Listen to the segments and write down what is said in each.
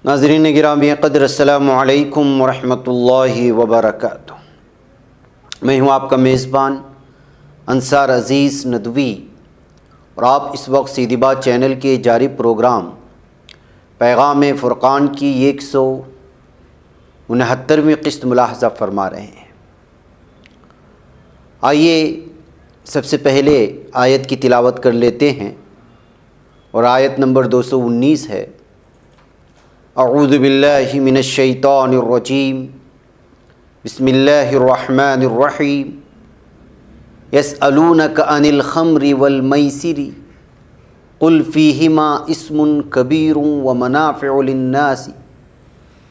ناظرین گرامی قدر، السلام علیکم ورحمۃ اللہ وبرکاتہ۔ میں ہوں آپ کا میزبان انصار عزیز ندوی، اور آپ اس وقت سیدھی بات چینل کے جاری پروگرام پیغام فرقان کی 169ویں قسط ملاحظہ فرما رہے ہیں۔ آئیے سب سے پہلے آیت کی تلاوت کر لیتے ہیں، اور آیت نمبر 219 ہے۔ اعوذ باللہ من الشیطان الرجیم، بسم اللہ الرحمن الرحیم۔ یسألونک عن الخمر والمیسر قل فیہما اسم کبیر ومنافع للناس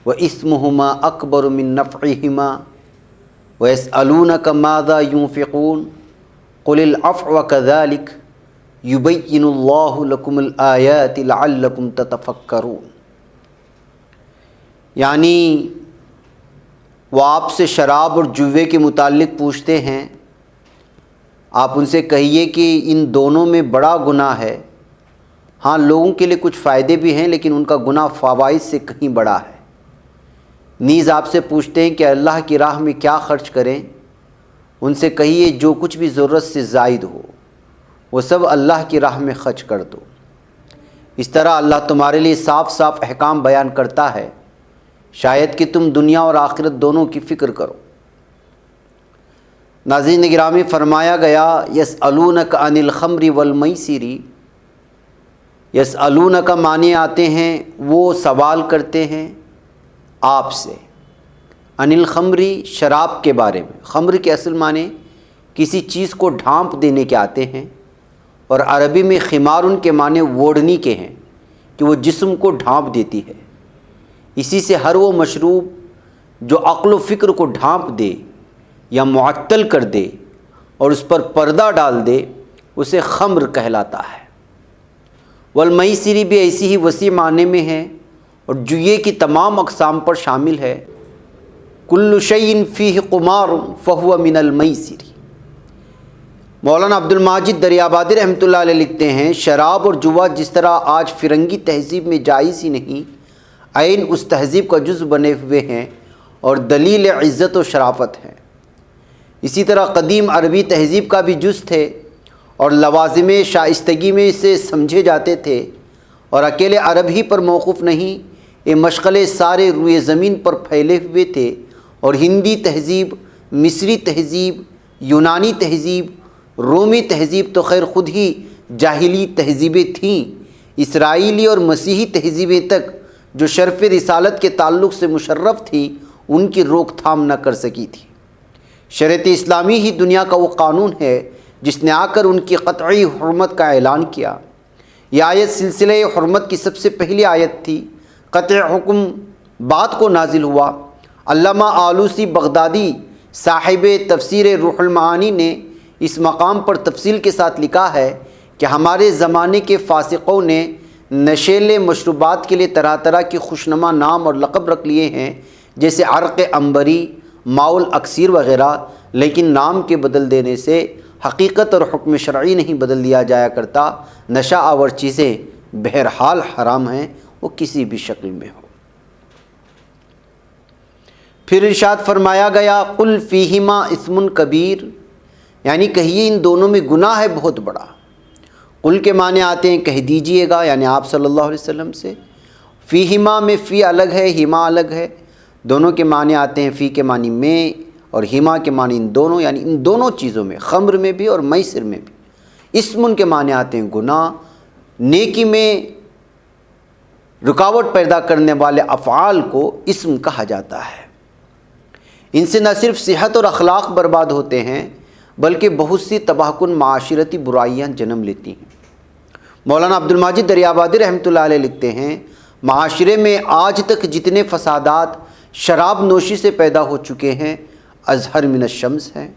واسمہما اکبر من نفعہما ویسألونک ماذا ينفقون قل العفو کذلک یبین اللہ لکم الآیات لعلکم تتفکرون۔ یعنی وہ آپ سے شراب اور جوے کے متعلق پوچھتے ہیں، آپ ان سے کہیے کہ ان دونوں میں بڑا گناہ ہے۔ ہاں، لوگوں کے لیے کچھ فائدے بھی ہیں، لیکن ان کا گناہ فوائد سے کہیں بڑا ہے۔ نیز آپ سے پوچھتے ہیں کہ اللہ کی راہ میں کیا خرچ کریں، ان سے کہیے جو کچھ بھی ضرورت سے زائد ہو وہ سب اللہ کی راہ میں خرچ کر دو۔ اس طرح اللہ تمہارے لیے صاف صاف احکام بیان کرتا ہے، شاید کہ تم دنیا اور آخرت دونوں کی فکر کرو۔ ناظرین گرامی، فرمایا گیا یسألونک عن الخمر والمیسر۔ یسألونک معنی آتے ہیں وہ سوال کرتے ہیں آپ سے، عن الخمر شراب کے بارے میں۔ خمر کے اصل معنی کسی چیز کو ڈھانپ دینے کے آتے ہیں، اور عربی میں خمار ان کے معنی ووڑنی کے ہیں کہ وہ جسم کو ڈھانپ دیتی ہے۔ اسی سے ہر وہ مشروب جو عقل و فکر کو ڈھانپ دے یا معطل کر دے اور اس پر پردہ ڈال دے اسے خمر کہلاتا ہے۔ والمیسر بھی ایسی ہی وسیع معنی میں ہے، اور جوئے کی تمام اقسام پر شامل ہے۔ کل شیء فیہ قمار فہو من المیسر۔ مولانا عبد الماجد دریابادی رحمۃ اللہ علیہ لکھتے ہیں، شراب اور جوا جس طرح آج فرنگی تہذیب میں جائز ہی نہیں، عین اس تہذیب کا جزو بنے ہوئے ہیں اور دلیل عزت و شرافت ہیں۔ اسی طرح قدیم عربی تہذیب کا بھی جز تھے اور لوازم شائستگی میں سے سمجھے جاتے تھے، اور اکیلے عرب ہی پر موقوف نہیں، یہ مشغلے سارے روئے زمین پر پھیلے ہوئے تھے، اور ہندی تہذیب، مصری تہذیب، یونانی تہذیب، رومی تہذیب تو خیر خود ہی جاہلی تہذیبیں تھیں، اسرائیلی اور مسیحی تہذیبیں تک جو شرف رسالت کے تعلق سے مشرف تھی ان کی روک تھام نہ کر سکی تھی۔ شریعت اسلامی ہی دنیا کا وہ قانون ہے جس نے آ کر ان کی قطعی حرمت کا اعلان کیا۔ یہ آیت سلسلہ حرمت کی سب سے پہلی آیت تھی۔ قطع حکم بعد کو نازل ہوا۔ علامہ آلوسی بغدادی صاحب تفسیر روح المعانی نے اس مقام پر تفصیل کے ساتھ لکھا ہے کہ ہمارے زمانے کے فاسقوں نے نشیلے مشروبات کے لیے طرح طرح کی خوشنما نام اور لقب رکھ لیے ہیں، جیسے عرق عنبری، ماء الاکسیر وغیرہ، لیکن نام کے بدل دینے سے حقیقت اور حکم شرعی نہیں بدل دیا جایا کرتا۔ نشہ آور چیزیں بہرحال حرام ہیں، وہ کسی بھی شکل میں ہو۔ پھر ارشاد فرمایا گیا قل فیہما اسم کبیر، یعنی کہیے ان دونوں میں گناہ ہے بہت بڑا۔ قل کے معنی آتے ہیں کہہ دیجئے گا، یعنی آپ صلی اللہ علیہ وسلم سے۔ فیہما میں فی الگ ہے، ہما الگ ہے۔ دونوں کے معنی آتے ہیں فی کے معنی میں، اور ہما کے معنی ان دونوں، یعنی ان دونوں چیزوں میں، خمر میں بھی اور میسر میں بھی۔ اسم کے معنی آتے ہیں گناہ، نیکی میں رکاوٹ پیدا کرنے والے افعال کو اسم کہا جاتا ہے۔ ان سے نہ صرف صحت اور اخلاق برباد ہوتے ہیں بلکہ بہت سی تباہ کن معاشرتی برائیاں جنم لیتی ہیں۔ مولانا عبدالماجد دریابادی رحمۃ اللہ علیہ لکھتے ہیں، معاشرے میں آج تک جتنے فسادات شراب نوشی سے پیدا ہو چکے ہیں ازہر من الشمس ہیں۔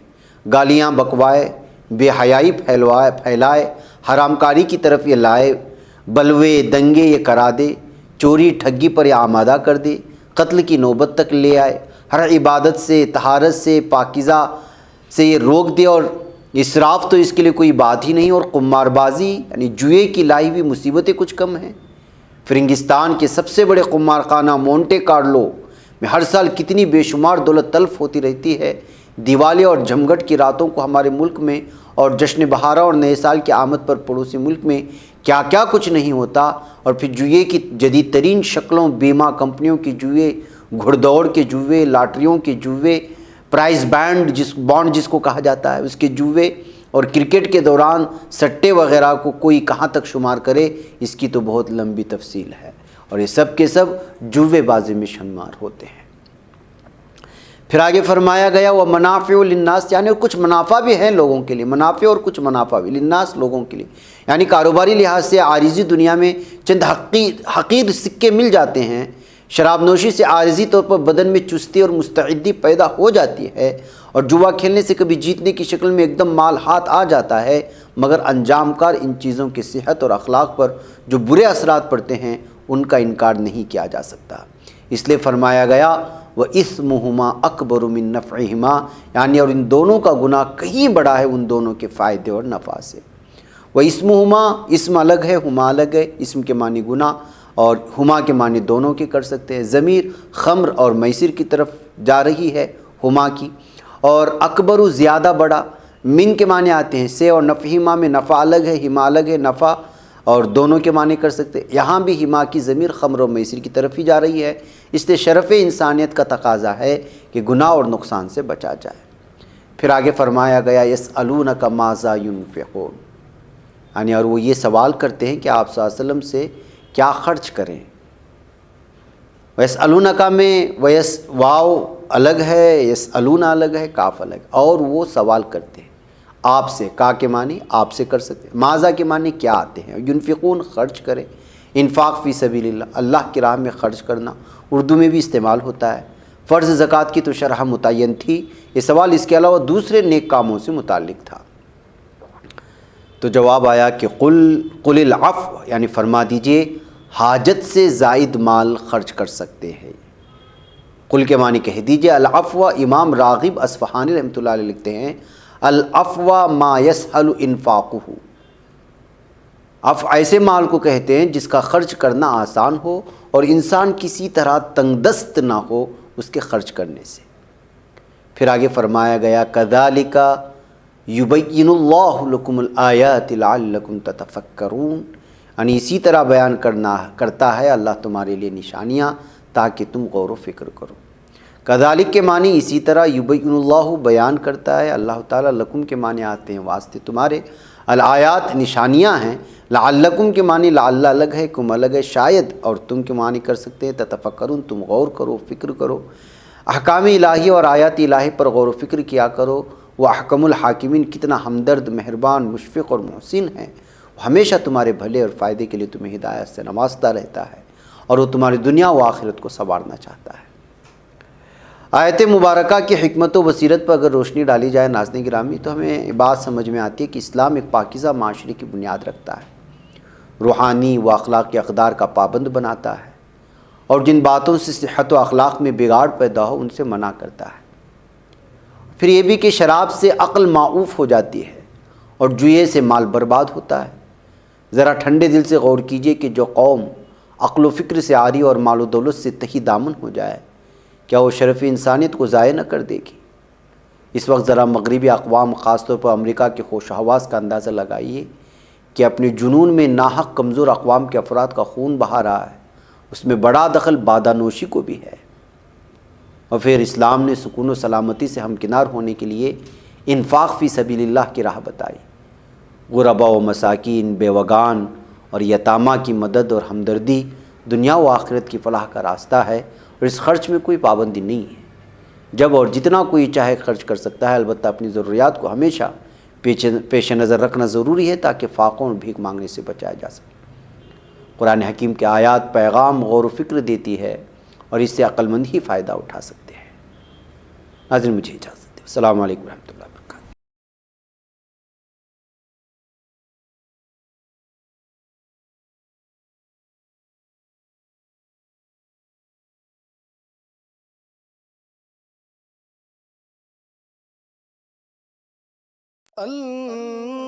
گالیاں بکوائے، بے حیائی پھیلائے، حرام کاری کی طرف یہ لائے، بلوے دنگے یہ کرا دے، چوری ٹھگی پر یہ آمادہ کر دے، قتل کی نوبت تک لے آئے، ہر عبادت سے، طہارت سے، پاکیزہ سے یہ روک دے، اور اسراف تو اس کے لیے کوئی بات ہی نہیں، اور قمار بازی یعنی جوئے کی لائی ہوئی مصیبتیں کچھ کم ہیں۔ فرنگستان کے سب سے بڑے قمار خانہ مونٹے کارلو میں ہر سال کتنی بے شمار دولت تلف ہوتی رہتی ہے۔ دیوالی اور جمگھٹ کی راتوں کو ہمارے ملک میں اور جشن بہارہ اور نئے سال کی آمد پر پڑوسی ملک میں کیا کیا کچھ نہیں ہوتا، اور پھر جوئے کی جدید ترین شکلوں، بیمہ کمپنیوں کے جوئے، گھڑ دوڑ کے جوئے، لاٹریوں کے جوئے، پرائز بانڈ جس کو کہا جاتا ہے اس کے جوئے، اور کرکٹ کے دوران سٹے وغیرہ کو کوئی کہاں تک شمار کرے، اس کی تو بہت لمبی تفصیل ہے، اور یہ سب کے سب جوئے بازی میں شمار ہوتے ہیں۔ پھر آگے فرمایا گیا وہ منافع للناس، یعنی کچھ منافع بھی ہیں لوگوں کے لیے، منافع اور کچھ منافع بھی للناس، لوگوں کے لیے، یعنی کاروباری لحاظ سے عارضی دنیا میں چند حقیر سکے مل جاتے ہیں۔ شراب نوشی سے عارضی طور پر بدن میں چستی اور مستعدی پیدا ہو جاتی ہے، اور جوا کھیلنے سے کبھی جیتنے کی شکل میں ایک دم مال ہاتھ آ جاتا ہے، مگر انجام کار ان چیزوں کی صحت اور اخلاق پر جو برے اثرات پڑتے ہیں ان کا انکار نہیں کیا جا سکتا۔ اس لیے فرمایا گیا وَإِثْمُهُمَا أَكْبَرُ مِن نَفْعِهِمَا، یعنی اور ان دونوں کا گناہ کہیں بڑا ہے ان دونوں کے فائدے اور نفع سے۔ وَإِثْمُهُمَا، اسم الگ ہے، ہما الگ ہے، اسم کے معنی گناہ اور ہما کے معنی دونوں کے کر سکتے ہیں۔ ضمیر خمر اور میسر کی طرف جا رہی ہے، ہما کی، اور اکبر زیادہ بڑا، من کے معنی آتے ہیں سے، اور نفعہما میں نفع الگ ہے، ہما الگ ہے، نفع اور دونوں کے معنی کر سکتے ہیں۔ یہاں بھی ہما کی ضمیر خمر و میسر کی طرف ہی جا رہی ہے، اس لیے شرف انسانیت کا تقاضا ہے کہ گناہ اور نقصان سے بچا جائے۔ پھر آگے فرمایا گیا یسألونک ماذا ینفقون، یعنی اور وہ یہ سوال کرتے ہیں کہ آپ صلی اللہ علیہ وسلم سے کیا خرچ کریں۔ یسألونک میں واو الگ ہے، یسألون الگ ہے، کاف الگ ہے، اور وہ سوال کرتے ہیں آپ سے، کا کے معنی آپ سے کر سکتے ہیں، ماذا کے معنی کیا آتے ہیں، ینفقون خرچ کریں، انفاق فی سبیل اللہ، اللہ کی راہ میں خرچ کرنا، اردو میں بھی استعمال ہوتا ہے۔ فرض زکوٰۃ کی تو شرح متعین تھی، یہ سوال اس کے علاوہ دوسرے نیک کاموں سے متعلق تھا۔ تو جواب آیا کہ قل العفو، یعنی فرما دیجئے حاجت سے زائد مال خرچ کر سکتے ہیں۔ قل کے معنی کہہ دیجئے العفو، امام راغب اصفہانی رحمۃ اللہ علیہ لکھتے ہیں العفو ما یسہل انفاقہ، عفو ایسے مال کو کہتے ہیں جس کا خرچ کرنا آسان ہو اور انسان کسی طرح تنگ دست نہ ہو اس کے خرچ کرنے سے۔ پھر آگے فرمایا گیا کذالک یبین اللہ لکم الآیات لعلکم تتفکرون، یعنی اسی طرح بیان کرتا ہے اللہ تمہارے لیے نشانیاں تاکہ تم غور و فکر کرو۔ کذالک کے معنی اسی طرح، یبین اللہ بیان کرتا ہے اللہ تعالیٰ، لکم کے معنی آتے ہیں واسطے تمہارے، الآیات نشانیاں ہیں، لعلکم کے معنی لعل الگ ہے، کم الگ ہے، شاید، اور تم کے معنی کر سکتے ہیں تتفکرون، تم غور کرو، فکر کرو، احکام الہی اور آیات الہی پر غور و فکر کیا کرو۔ وہ احکم الحاکمین، کتنا ہمدرد، مہربان، مشفق اور محسن ہے، ہمیشہ تمہارے بھلے اور فائدے کے لیے تمہیں ہدایت سے نوازتا رہتا ہے، اور وہ تمہاری دنیا و آخرت کو سنوارنا چاہتا ہے۔ آیت مبارکہ کی حکمت و بصیرت پر اگر روشنی ڈالی جائے ناظرین گرامی، تو ہمیں بات سمجھ میں آتی ہے کہ اسلام ایک پاکیزہ معاشرے کی بنیاد رکھتا ہے، روحانی و اخلاقی اقدار کا پابند بناتا ہے، اور جن باتوں سے صحت و اخلاق میں بگاڑ پیدا ہو ان سے منع کرتا ہے۔ پھر یہ بھی کہ شراب سے عقل معوف ہو جاتی ہے اور جوئے سے مال برباد ہوتا ہے۔ ذرا ٹھنڈے دل سے غور کیجئے کہ جو قوم عقل و فکر سے عاری اور مال و دولت سے تہی دامن ہو جائے، کیا وہ شرف انسانیت کو ضائع نہ کر دے گی؟ اس وقت ذرا مغربی اقوام، خاص طور پر امریکہ کے ہوش و حواس کا اندازہ لگائیے کہ اپنے جنون میں ناحق کمزور اقوام کے افراد کا خون بہا رہا ہے، اس میں بڑا دخل بادانوشی کو بھی ہے۔ اور پھر اسلام نے سکون و سلامتی سے ہمکنار ہونے کے لیے انفاق فی سبیل اللہ کی راہ بتائی۔ غربا و مساکین، بیوگان اور یتامہ کی مدد اور ہمدردی دنیا و آخرت کی فلاح کا راستہ ہے، اور اس خرچ میں کوئی پابندی نہیں ہے۔ جب اور جتنا کوئی چاہے خرچ کر سکتا ہے، البتہ اپنی ضروریات کو ہمیشہ پیش نظر رکھنا ضروری ہے تاکہ فاقوں اور بھیک مانگنے سے بچایا جا سکے۔ قرآن حکیم کے آیات پیغام غور و فکر دیتی ہے اور اس سے عقل مند ہی فائدہ اٹھا سکتے ہیں۔ ناظرین مجھے اجازت دیں، السلام علیکم ورحمۃ اللہ وبرکاتہ۔ اللہ